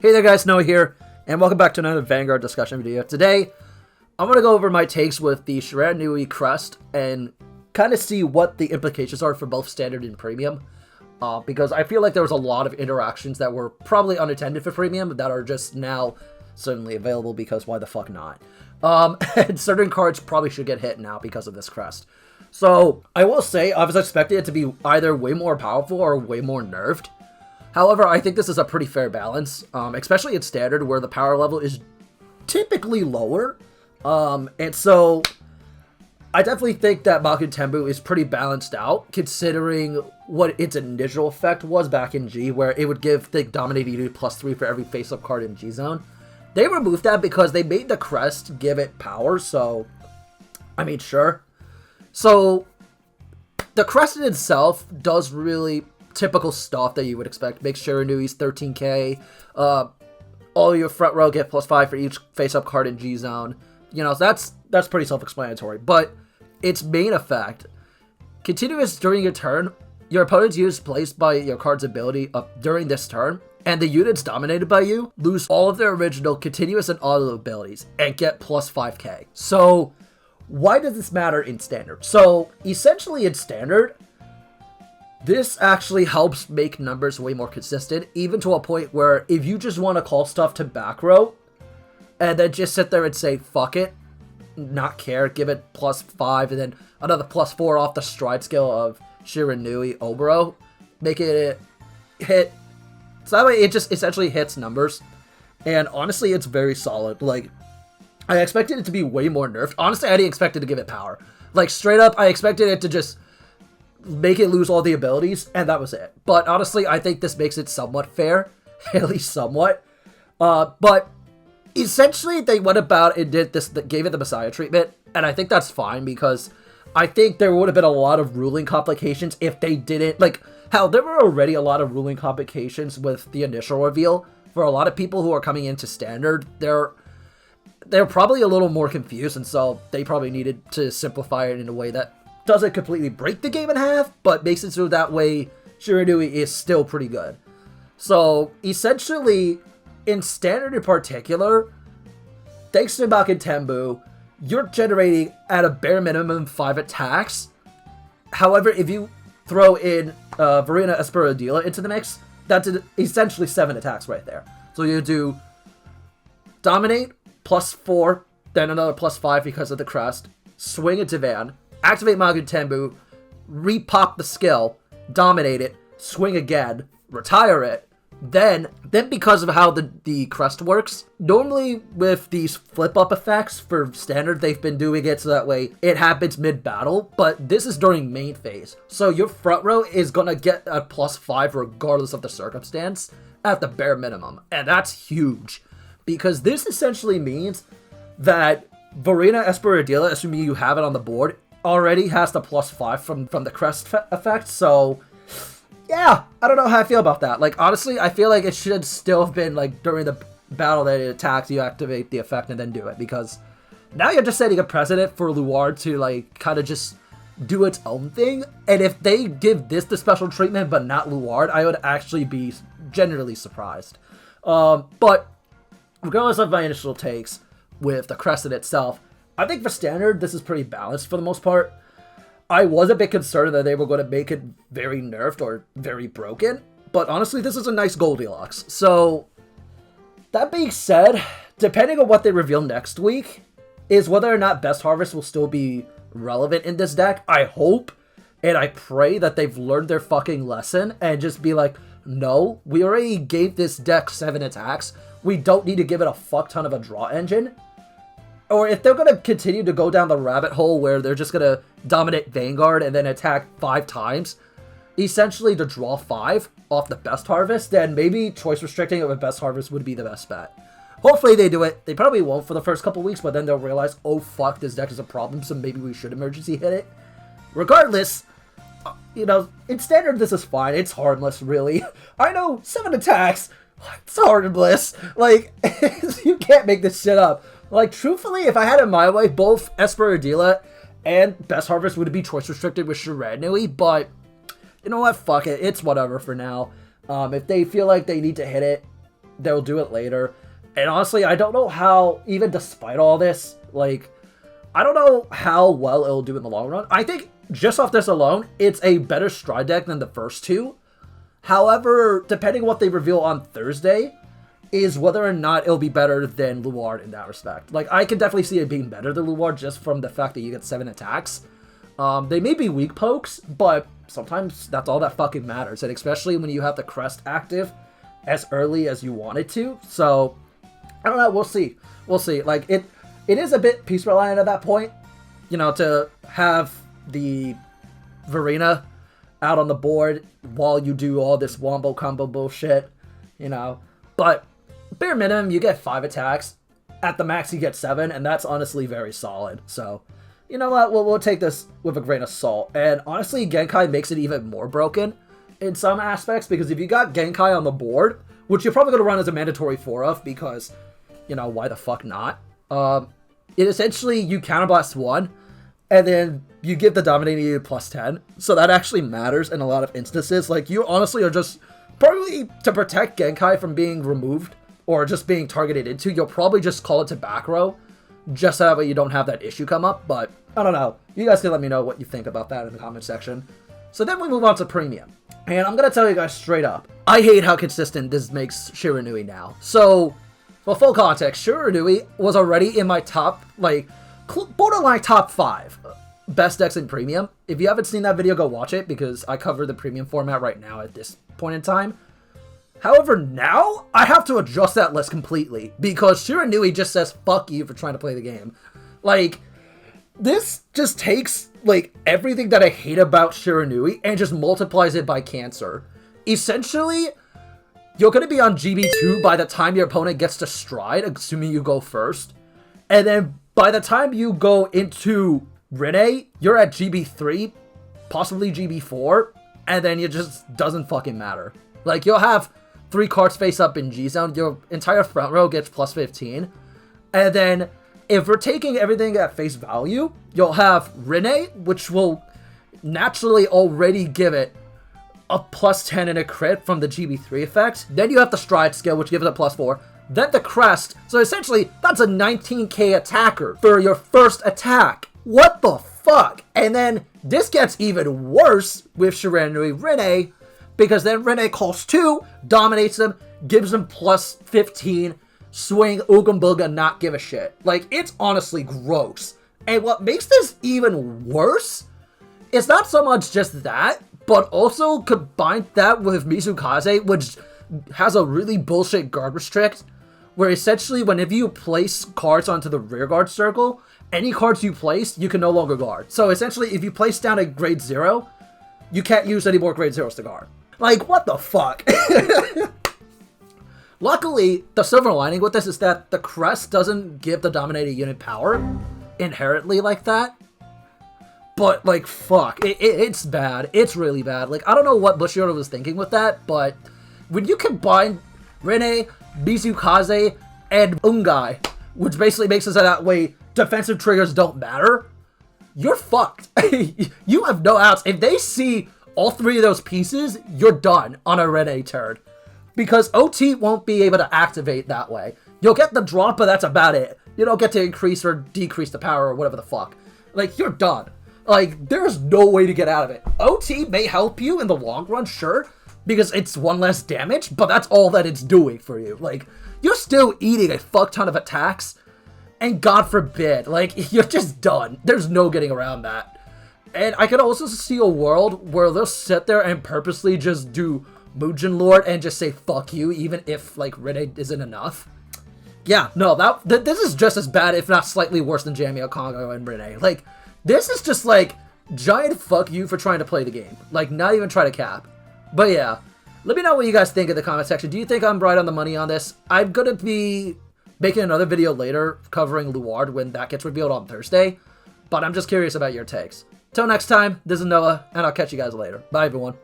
Hey there guys, Noah here, and welcome back to another Vanguard discussion video. Today, I'm going to go over my takes with the Shiranui Crest and kind of see what the implications are for both Standard and Premium. Because I feel like there was a lot of interactions that were probably unattended for Premium that are just now suddenly available because why the fuck not? And certain cards probably should get hit now because of this crest. So, I will say, I was expecting it to be either way more powerful or way more nerfed. However, I think this is a pretty fair balance, especially in Standard, where the power level is typically lower. And so, I definitely think that Makutenbu is pretty balanced out, considering what its initial effect was back in G, where it would give the Dominating Unit +3 for every face-up card in G-Zone. They removed that because they made the crest give it power, so, I mean, sure. So, the crest in itself does really typical stuff that you would expect. Make Shiranui's 13k, all your front row get +5 for each face-up card in G-Zone. You know, that's pretty self-explanatory. But its main effect, continuous during your turn, your opponent's unit is placed by your card's ability during this turn, and the units dominated by you lose all of their original continuous and auto abilities and get +5k. So, why does this matter in Standard? So, essentially in Standard, this actually helps make numbers way more consistent, even to a point where if you just want to call stuff to back row, and then just sit there and say, fuck it, not care, give it +5, and then another +4 off the stride skill of Shiranui Oboro, making it hit. So that way it just essentially hits numbers. And honestly, it's very solid. Like, I expected it to be way more nerfed. Honestly, I didn't expect it to give it power. Like, straight up, I expected it to just make it lose all the abilities, and that was it. But honestly, I think this makes it somewhat fair, at least somewhat. But essentially, they went about and did this, gave it the Messiah treatment, and I think that's fine because I think there would have been a lot of ruling complications if they didn't. Like, hell, there were already a lot of ruling complications with the initial reveal. For a lot of people who are coming into Standard, they're probably a little more confused, and so they probably needed to simplify it in a way that doesn't completely break the game in half, but makes it so that way Shiranui is still pretty good. So, essentially, in Standard in particular, thanks to Makutenbu, you're generating at a bare minimum 5 attacks. However, if you throw in Verena Esperadilla into the mix, that's essentially 7 attacks right there. So you do Dominate, +4, then another +5 because of the crest, swing a Divan, activate Makutenbu, repop the skill, dominate it, swing again, retire it, then because of how the crest works, normally with these flip-up effects for Standard, they've been doing it so that way it happens mid-battle, but this is during main phase. So your front row is gonna get a +5 regardless of the circumstance at the bare minimum, and that's huge. Because this essentially means that Verena Esperadilla, assuming you have it on the board, already has the +5 from the crest effect, so yeah, I don't know how I feel about that. Like, honestly, I feel like it should still have been, like, during the battle that it attacks, you activate the effect and then do it, because now you're just setting a precedent for Luard to, like, kind of just do its own thing, and if they give this the special treatment but not Luard, I would actually be genuinely surprised. But regardless of my initial takes with the crest in itself, I think for Standard, this is pretty balanced for the most part. I was a bit concerned that they were going to make it very nerfed or very broken, but honestly, this is a nice Goldilocks. So, that being said, depending on what they reveal next week, is whether or not Best Harvest will still be relevant in this deck. I hope, and I pray that they've learned their fucking lesson and just be like, no, we already gave this deck 7 attacks. We don't need to give it a fuck ton of a draw engine. Or if they're going to continue to go down the rabbit hole where they're just going to dominate Vanguard and then attack 5 times, essentially to draw 5 off the Best Harvest, then maybe choice restricting it with Best Harvest would be the best bet. Hopefully they do it. They probably won't for the first couple weeks, but then they'll realize, oh fuck, this deck is a problem, so maybe we should emergency hit it. Regardless, you know, in Standard this is fine. It's harmless, really. I know, 7 attacks, it's harmless. Like, you can't make this shit up. Like, truthfully, if I had it my way, both Esperadilla and Best Harvest would be choice restricted with Shiranui, but you know what? Fuck it. It's whatever for now. If they feel like they need to hit it, they'll do it later. And honestly, I don't know how, even despite all this, like, I don't know how well it'll do in the long run. I think just off this alone, it's a better Stride deck than the first two. However, depending on what they reveal on Thursday, is whether or not it'll be better than Luard in that respect. Like, I can definitely see it being better than Luard just from the fact that you get 7 attacks. They may be weak pokes, but sometimes that's all that fucking matters. And especially when you have the Crest active as early as you wanted to. So, I don't know, we'll see. We'll see. Like, it is a bit piece reliant at that point, you know, to have the Verena out on the board while you do all this wombo combo bullshit, you know. But bare minimum, you get 5 attacks. At the max, you get 7, and that's honestly very solid. So, you know what? We'll take this with a grain of salt. And honestly, Genkai makes it even more broken in some aspects, because if you got Genkai on the board, which you're probably going to run as a mandatory 4 of, because, you know, why the fuck not? It essentially, you counterblast 1, and then you give the dominating unit plus 10. So that actually matters in a lot of instances. Like, you honestly are just, probably to protect Genkai from being removed, or just being targeted into, you'll probably just call it to back row, just so that way you don't have that issue come up. But, I don't know. You guys can let me know what you think about that in the comment section. So then we move on to Premium. And I'm going to tell you guys straight up, I hate how consistent this makes Shiranui now. So, for full context, Shiranui was already in my top, like, borderline top 5 best decks in Premium. If you haven't seen that video, go watch it, because I cover the Premium format right now at this point in time. However, now, I have to adjust that list completely, because Shiranui just says, fuck you for trying to play the game. Like, this just takes, like, everything that I hate about Shiranui and just multiplies it by cancer. Essentially, you're going to be on GB2 by the time your opponent gets to Stride, assuming you go first. And then, by the time you go into Rene, you're at GB3, possibly GB4, and then it just doesn't fucking matter. Like, you'll have 3 cards face up in G-Zone, your entire front row gets plus 15, and then, if we're taking everything at face value, you'll have Rene, which will naturally already give it a plus 10 and a crit from the GB3 effect. Then you have the Stride skill, which gives it a plus 4. Then the Crest, so essentially, that's a 19k attacker for your first attack. What the fuck? And then, this gets even worse with Shiranui Rene, because then Rene calls 2, dominates them, gives them plus 15, swing, Oogum Booga, not give a shit. Like, it's honestly gross. And what makes this even worse is not so much just that, but also combine that with Mizukaze, which has a really bullshit guard restrict, where essentially whenever you place cards onto the rear guard circle, any cards you place, you can no longer guard. So essentially, if you place down a grade 0, you can't use any more grade 0s to guard. Like, what the fuck? Luckily, the silver lining with this is that the Crest doesn't give the dominating unit power inherently like that. But, like, fuck. It's bad. It's really bad. Like, I don't know what Bushiroad was thinking with that, but when you combine Rene, Mizukaze, and Ungai, which basically makes it so that way defensive triggers don't matter, you're fucked. You have no outs. If they see all 3 of those pieces, you're done on a Rene turn. Because OT won't be able to activate that way. You'll get the drop, but that's about it. You don't get to increase or decrease the power or whatever the fuck. Like, you're done. Like, there's no way to get out of it. OT may help you in the long run, sure, because it's 1 less damage, but that's all that it's doing for you. Like, you're still eating a fuck ton of attacks, and God forbid, like, you're just done. There's no getting around that. And I could also see a world where they'll sit there and purposely just do Mugen Lord and just say fuck you, even if, like, Rene isn't enough. Yeah, no, this is just as bad, if not slightly worse than Jamie Okongo and Rene. Like, this is just, like, giant fuck you for trying to play the game. Like, not even try to cap. But yeah, let me know what you guys think in the comment section. Do you think I'm right on the money on this? I'm gonna be making another video later covering Luard when that gets revealed on Thursday. But I'm just curious about your takes. Till next time, this is Noah, and I'll catch you guys later. Bye, everyone.